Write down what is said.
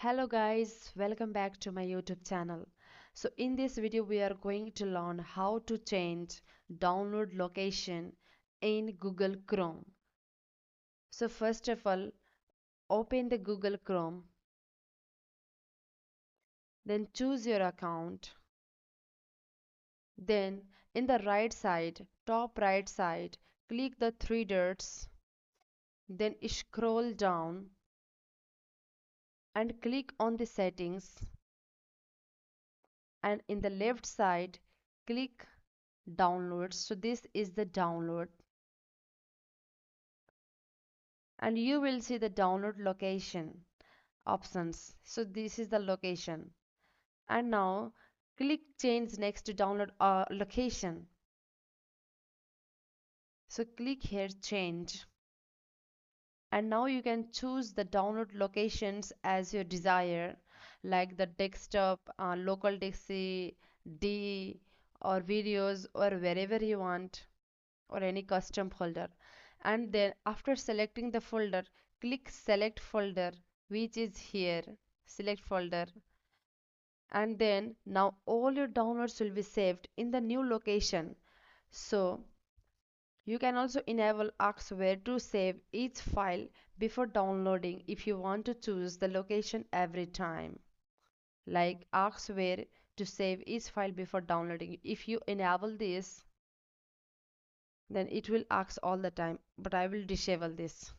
Hello guys, welcome back to my YouTube channel. So in this video we are going to learn how to change download location in Google Chrome. So first of all, open the Google Chrome, then choose your account. Then in the right side, top right side, click the three dots, then scroll down and click on the settings, and in the left side click downloads. So this is the download, and you will see the download location options. So this is the location, and now click change next to download location. So click here change, and now you can choose the download locations as your desire, like the desktop, local dixie d, or videos, or wherever you want, or any custom folder. And then after selecting the folder, click select folder, which is here, select folder. And then now all your downloads will be saved in the new location. So you can also enable ask where to save each file before downloading if you want to choose the location every time. Like ask where to save each file before downloading. If you enable this, then it will ask all the time, but I will disable this.